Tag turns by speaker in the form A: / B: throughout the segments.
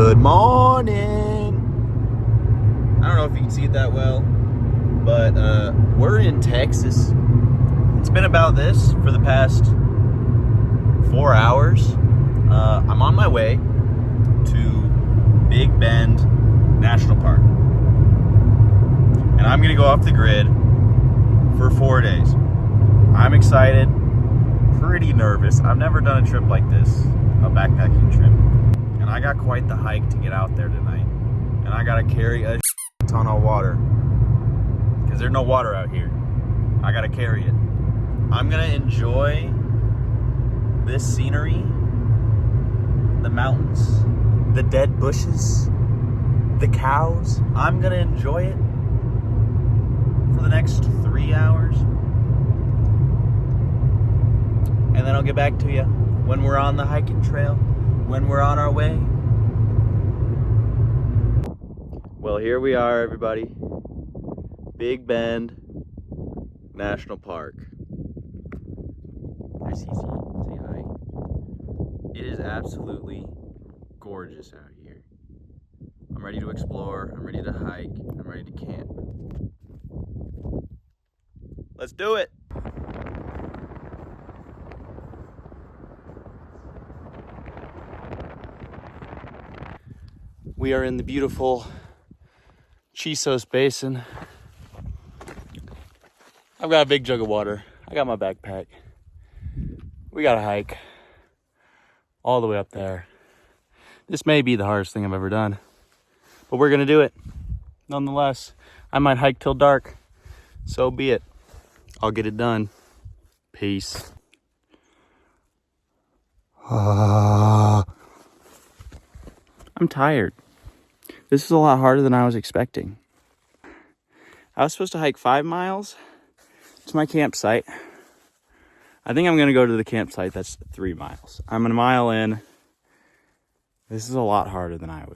A: Good morning. I don't know if you can see it that well, but we're in Texas. It's been about this for the past 4 hours. I'm on my way to Big Bend National Park. And I'm gonna go off the grid for 4 days. I'm excited, pretty nervous. I've never done a trip like this, a backpacking trip. And I got quite the hike to get out there tonight. And I gotta carry a ton of water, because there's no water out here. I gotta carry it. I'm gonna enjoy this scenery, the mountains, the dead bushes, the cows. I'm gonna enjoy it for the next 3 hours. And then I'll get back to you when we're on the hiking trail, when we're on our way. Well, here we are, everybody. Big Bend National Park. There's Cece. Say hi. It is absolutely gorgeous out here. I'm ready to explore. I'm ready to hike. I'm ready to camp. Let's do it. We are in the beautiful Chisos Basin. I've got a big jug of water. I got my backpack. We got to hike all the way up there. This may be the hardest thing I've ever done, but we're gonna do it nonetheless. I might hike till dark. So be it. I'll get it done. Peace. I'm tired. This is a lot harder than I was expecting. I was supposed to hike 5 miles to my campsite. I think I'm going to go to the campsite that's 3 miles. I'm a mile in. This is a lot harder than I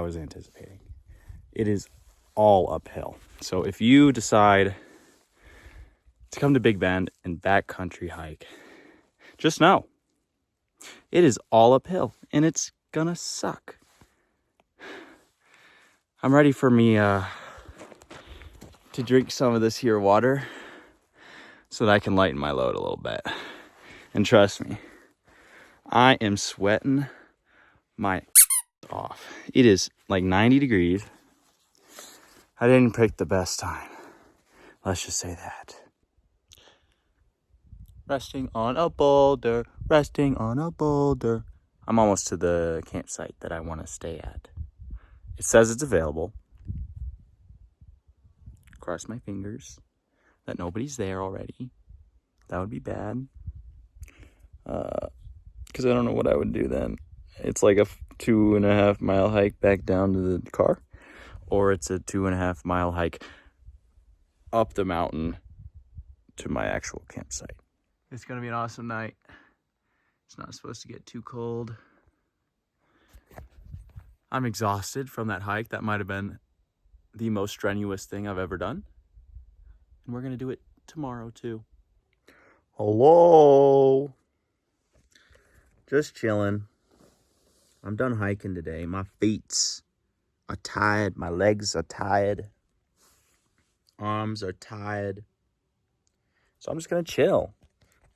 A: was anticipating. It is all uphill. So if you decide to come to Big Bend and backcountry hike, just know it is all uphill and it's gonna suck. I'm ready for me to drink some of this here water so that I can lighten my load a little bit. And trust me, I am sweating my off. It is like 90 degrees. I didn't pick the best time. Let's just say that. Resting on a boulder, resting on a boulder. I'm almost to the campsite that I want to stay at. It says it's available. Cross my fingers that nobody's there already. That would be bad. Because I don't know what I would do then. It's like a 2.5 mile hike back down to the car. Or it's a 2.5 mile hike up the mountain to my actual campsite. It's going to be an awesome night. It's not supposed to get too cold. I'm exhausted from that hike. That might have been the most strenuous thing I've ever done. And we're going to do it tomorrow too. Hello. Just chilling. I'm done hiking today. My feet are tired. My legs are tired. Arms are tired. So I'm just going to chill.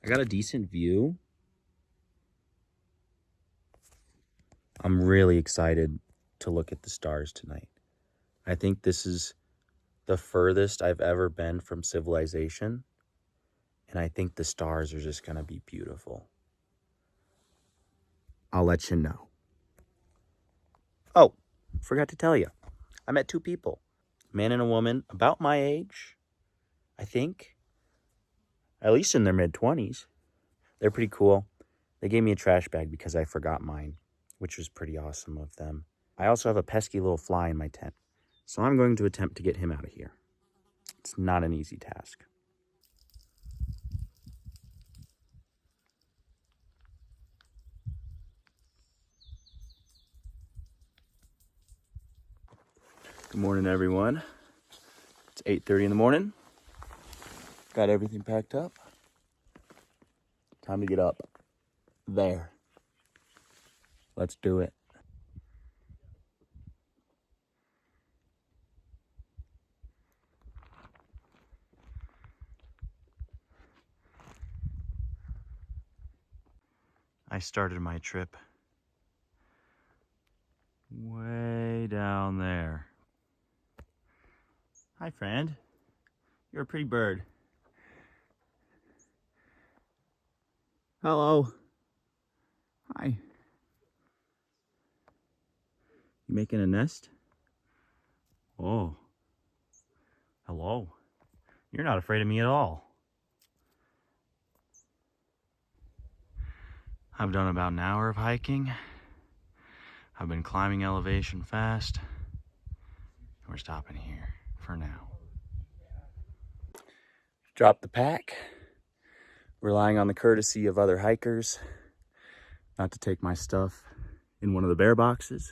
A: I got a decent view. I'm really excited to look at the stars tonight. I think this is the furthest I've ever been from civilization. And I think the stars are just going to be beautiful. I'll let you know. Oh, forgot to tell you. I met 2 people. A man and a woman about my age, I think. At least in their mid-20s. They're pretty cool. They gave me a trash bag because I forgot mine, which was pretty awesome of them. I also have a pesky little fly in my tent. So I'm going to attempt to get him out of here. It's not an easy task. Good morning, everyone. It's 8:30 in the morning. Got everything packed up. Time to get up. There. Let's do it. I started my trip way down there. Hi, friend. You're a pretty bird. Hello. Hi. You making a nest? Oh. Hello. You're not afraid of me at all. I've done about an hour of hiking. I've been climbing elevation fast. We're stopping here for now. Drop the pack. Relying on the courtesy of other hikers not to take my stuff in one of the bear boxes.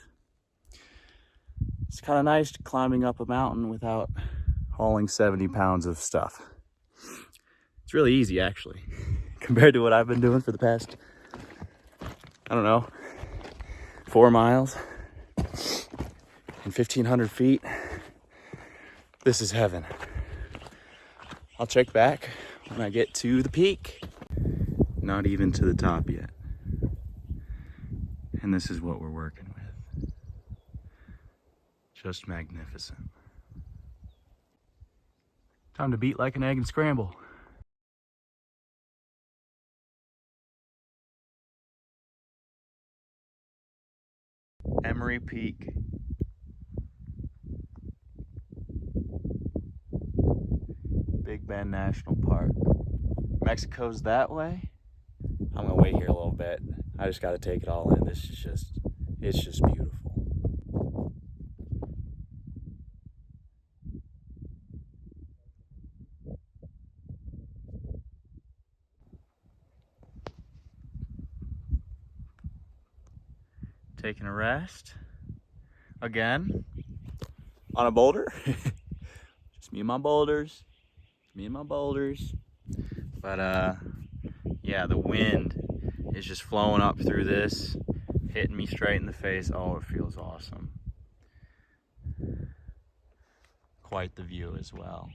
A: It's kind of nice climbing up a mountain without hauling 70 pounds of stuff. It's really easy, actually, compared to what I've been doing for the past, I don't know, 4 miles and 1,500 feet. This is heaven. I'll check back when I get to the peak. Not even to the top yet. And this is what we're working with. Just magnificent. Time to beat like an egg and scramble. Emery Peak. Big Bend National Park. Mexico's that way. I'm gonna wait here a little bit. I just gotta take it all in. This is just, it's just beautiful. Taking a rest again on a boulder. Just me and my boulders. Me and my boulders. But yeah, the wind is just flowing up through this, hitting me straight in the face. Oh, it feels awesome. Quite the view as well.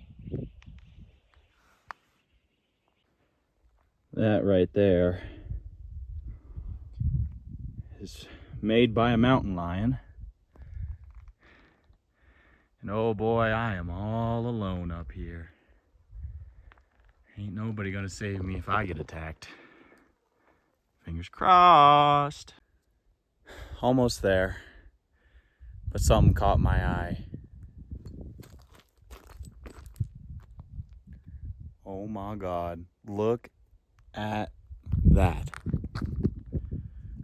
A: That right there is made by a mountain lion. And oh boy, I am all alone up here. Ain't nobody gonna save me if I get attacked. Fingers crossed. Almost there, but something caught my eye. Oh my God, look at that.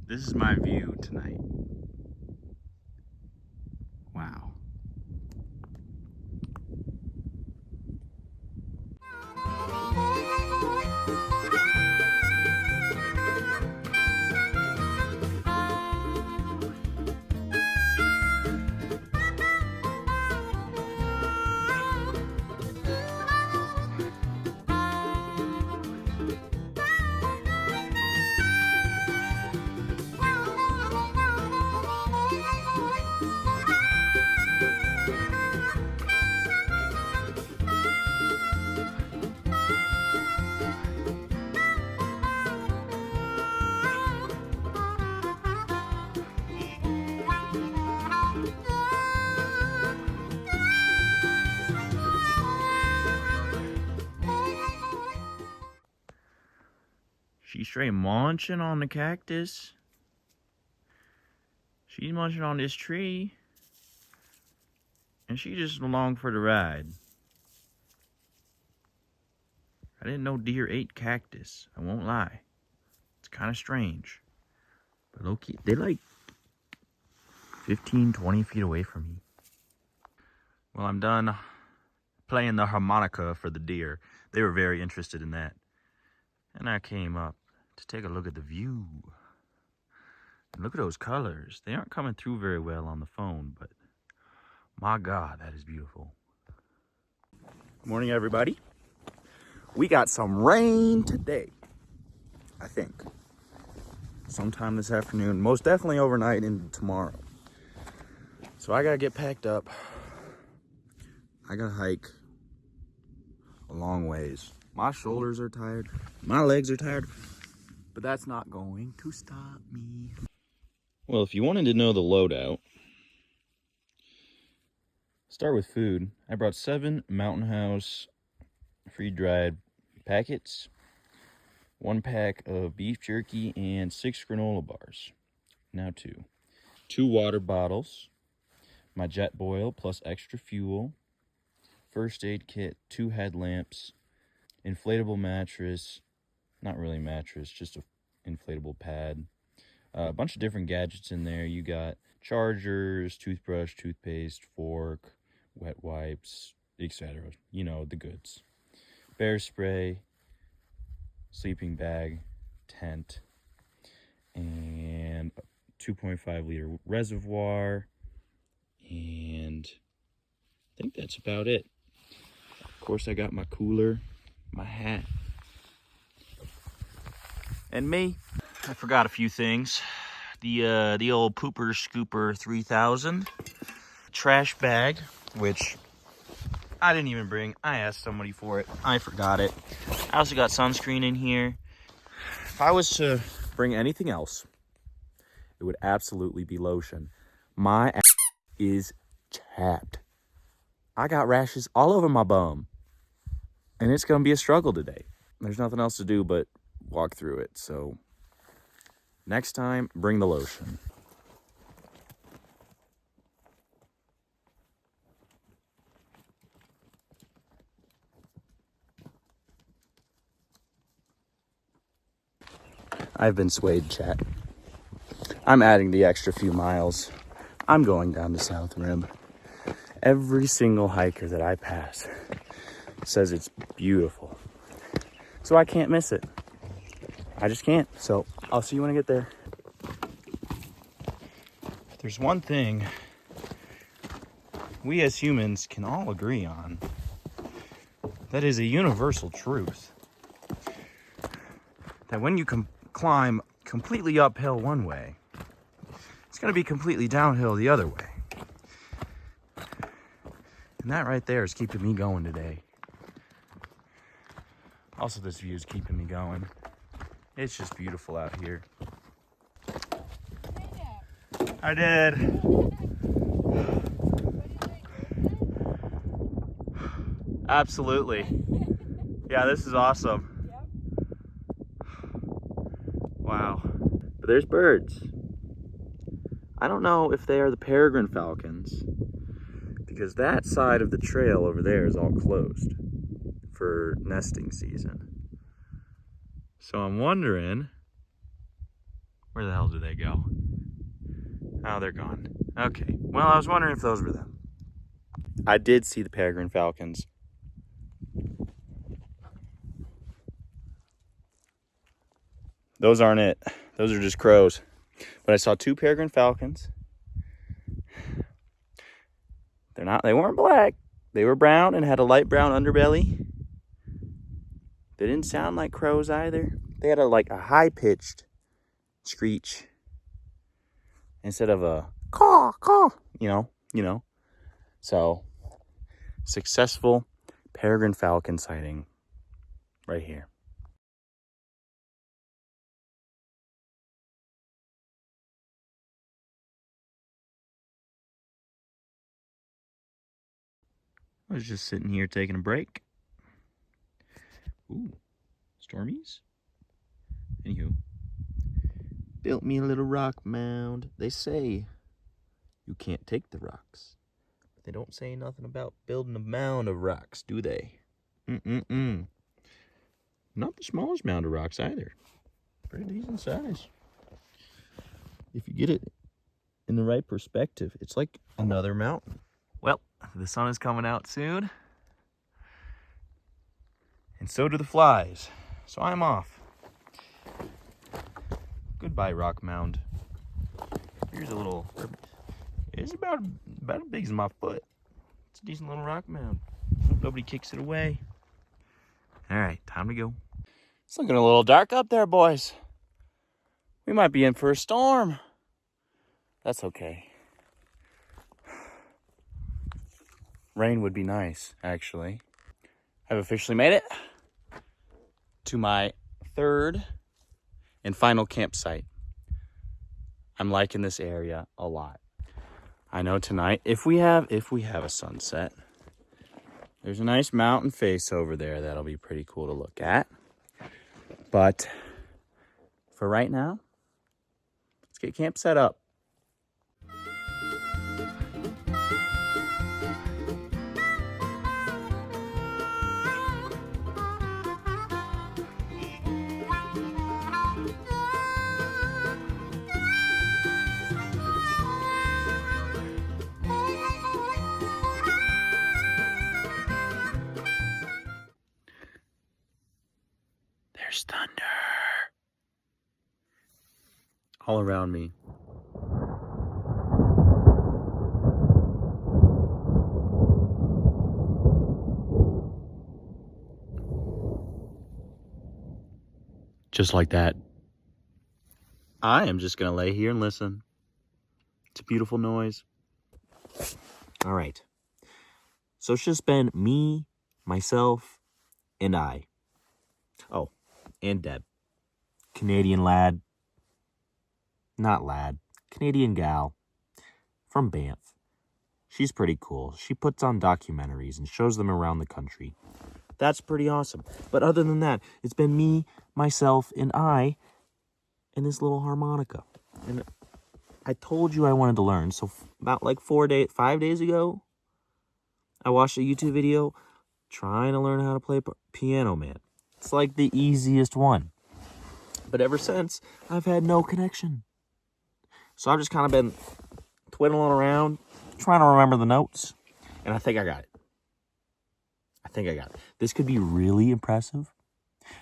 A: This is my view tonight. Wow. She's straight munching on the cactus. She's munching on this tree. And she's just along for the ride. I didn't know deer ate cactus. I won't lie. It's kind of strange. But low-key, they like 15, 20 feet away from me. Well, I'm done playing the harmonica for the deer. They were very interested in that. And I came up to take a look at the view. And look at those colors. They aren't coming through very well on the phone, but my God, that is beautiful. Good morning, everybody. We got some rain today, I think. Sometime this afternoon, most definitely overnight into tomorrow. So I gotta get packed up. I gotta hike a long ways. My shoulders are tired. My legs are tired. but that's not going to stop me. Well, if you wanted to know the loadout, start with food. I brought 7 Mountain House free-dried packets, 1 pack of beef jerky, and 6 granola bars. Now 2 water bottles, my jet boil plus extra fuel, first aid kit, 2 headlamps, inflatable mattress, not really mattress, just a inflatable pad, a bunch of different gadgets in there. You got chargers, toothbrush, toothpaste, fork, wet wipes, etc. You know, the goods. Bear spray, sleeping bag, tent, and 2.5 liter reservoir, and I think that's about it. Of course, I got my cooler, my hat, and me. I forgot a few things. The old Pooper Scooper 3000 trash bag, which I didn't even bring. I asked somebody for it. I forgot it. I also got sunscreen in here. If I was to bring anything else, it would absolutely be lotion. My ass is chapped. I got rashes all over my bum. And it's going to be a struggle today. There's nothing else to do but walk through it. So next time, bring the lotion. I've been swayed, chat. I'm adding the extra few miles. I'm going down to South Rim. Every single hiker that I pass says it's beautiful. So I can't miss it. I just can't. So I'll see you when I get there. If there's one thing we as humans can all agree on, that is a universal truth. That when you climb completely uphill one way, it's going to be completely downhill the other way. And that right there is keeping me going today. Also, this view is keeping me going. It's just beautiful out here. I did. Absolutely. Yeah, this is awesome. Wow. But there's birds. I don't know if they are the peregrine falcons, because that side of the trail over there is all closed for nesting season. So I'm wondering, where the hell do they go? Oh, they're gone. Okay, well, I was wondering if those were them. I did see the peregrine falcons. Those aren't it. Those are just crows. But I saw 2 peregrine falcons. They weren't black. They were brown and had a light brown underbelly. They didn't sound like crows either. They had a high-pitched screech instead of a caw, caw, you know. So, successful peregrine falcon sighting right here. I was just sitting here taking a break. Ooh, stormies? Anywho, built me a little rock mound. They say you can't take the rocks, but they don't say nothing about building a mound of rocks, do they? Not the smallest mound of rocks either. Pretty decent size. If you get it in the right perspective, it's like another mountain. Well, the sun is coming out soon. And so do the flies. So I'm off. Goodbye, rock mound. Here's a little, it's about as big as my foot. It's a decent little rock mound. Hope nobody kicks it away. All right, time to go. It's looking a little dark up there, boys. We might be in for a storm. That's okay. Rain would be nice, actually. I've officially made it to my 3rd and final campsite. I'm liking this area a lot. I know tonight, if we have a sunset, there's a nice mountain face over there that'll be pretty cool to look at. But for right now, let's get camp set up. There's thunder all around me. Just like that. I am just gonna lay here and listen. It's a beautiful noise. All right. So it's just been me, myself, and I. Oh, and Deb. Canadian lad. Not lad. Canadian gal. From Banff. She's pretty cool. She puts on documentaries and shows them around the country. That's pretty awesome. But other than that, it's been me, myself, and I, and this little harmonica. And I told you I wanted to learn. So about like 5 days ago, I watched a YouTube video trying to learn how to play piano, man. It's like the easiest one. But ever since, I've had no connection. So I've just kind of been twiddling around, trying to remember the notes. And I think I got it. This could be really impressive,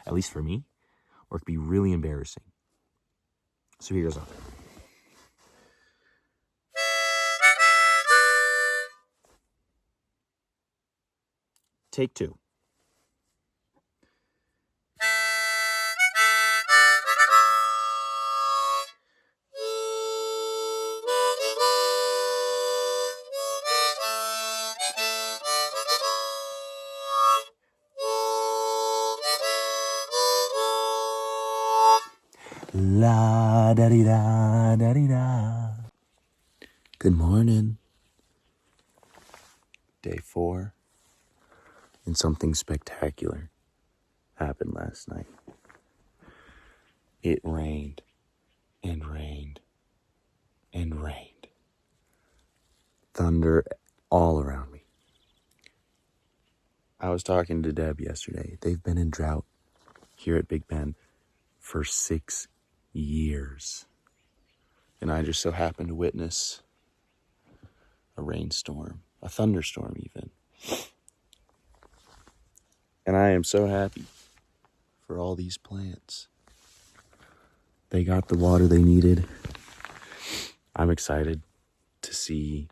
A: at least for me, or it could be really embarrassing. So here goes on. Take 2. La da di da da di da. Good morning. Day 4. And something spectacular happened last night. It rained and rained and rained. Thunder all around me. I was talking to Deb yesterday. They've been in drought here at Big Bend for 6 years. And I just so happened to witness a rainstorm, a thunderstorm even. And I am so happy for all these plants. They got the water they needed. I'm excited to see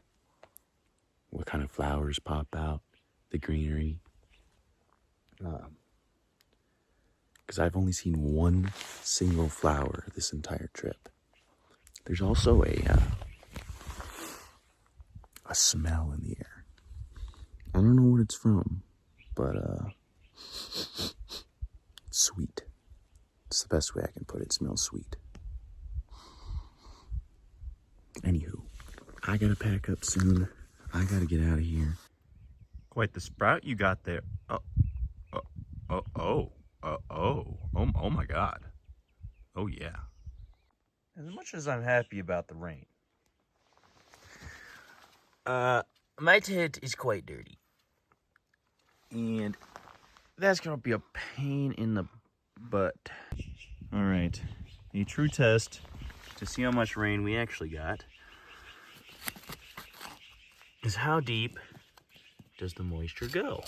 A: what kind of flowers pop out, the greenery. Because I've only seen one single flower this entire trip. There's also a smell in the air. I don't know what it's from, but it's sweet. It's the best way I can put it. It smells sweet. Anywho, I gotta pack up soon. I gotta get out of here. Quite the sprout you got there. Oh my God. Oh yeah. As much as I'm happy about the rain, my tent is quite dirty. And that's gonna be a pain in the butt. All right, a true test to see how much rain we actually got is how deep does the moisture go?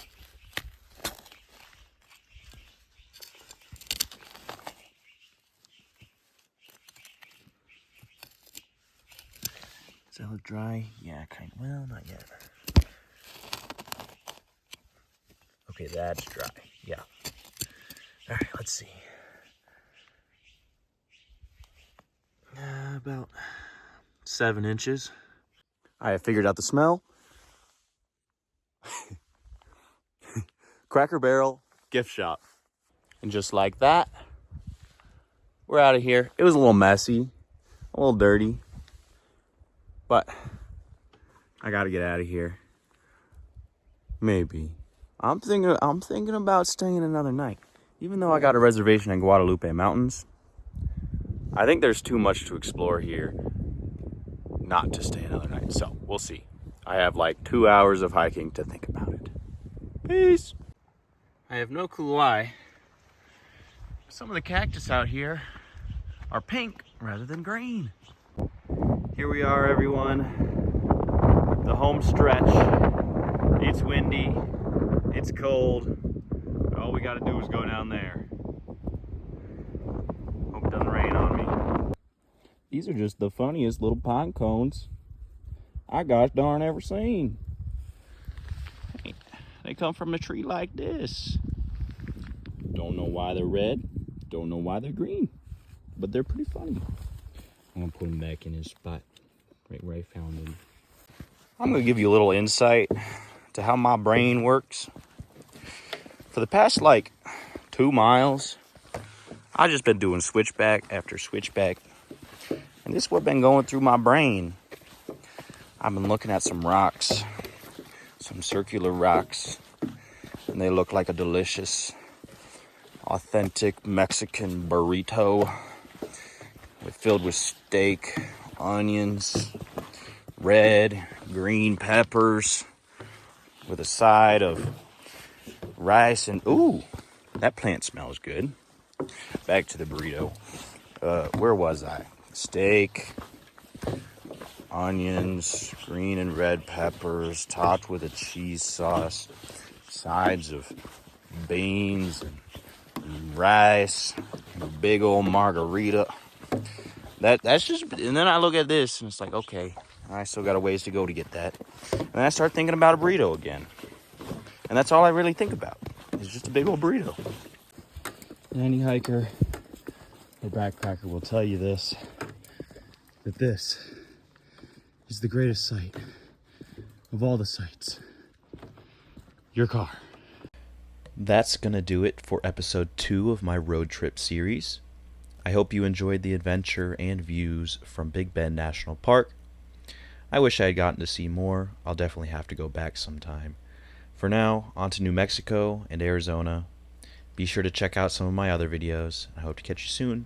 A: Does that look dry? Yeah, kind of. Well, not yet. Okay, that's dry. Yeah. All right, let's see. About 7 inches. I have figured out the smell. Cracker Barrel gift shop. And just like that, we're out of here. It was a little messy, a little dirty, but I gotta get out of here. Maybe. I'm thinking about staying another night. Even though I got a reservation in Guadalupe Mountains, I think there's too much to explore here not to stay another night. So we'll see. I have like 2 hours of hiking to think about it. Peace. I have no clue why some of the cactus out here are pink rather than green. Here we are, everyone. The home stretch. It's windy. It's cold. But all we gotta do is go down there. Hope it doesn't rain on me. These are just the funniest little pine cones I gosh darn ever seen. Hey, they come from a tree like this. Don't know why they're red. Don't know why they're green. But they're pretty funny. I'm gonna put them back in his spot, right where I found them. I'm gonna give you a little insight to how my brain works. For the past like 2 miles, I've just been doing switchback after switchback. And this is what's been going through my brain. I've been looking at some rocks, some circular rocks, and they look like a delicious, authentic Mexican burrito filled with steak, onions, red, green peppers, with a side of rice and, ooh, that plant smells good. Back to the burrito. Where was I? Steak, onions, green and red peppers, topped with a cheese sauce, sides of beans and rice, and a big old margarita. That's just, and then I look at this and it's like, okay, I still got a ways to go to get that. And then I start thinking about a burrito again. And that's all I really think about. It's just a big old burrito. Any hiker or backpacker will tell you this, that this is the greatest sight of all the sights. Your car. That's gonna do it for episode 2 of my road trip series. I hope you enjoyed the adventure and views from Big Bend National Park. I wish I had gotten to see more. I'll definitely have to go back sometime. For now, on to New Mexico and Arizona. Be sure to check out some of my other videos. I hope to catch you soon.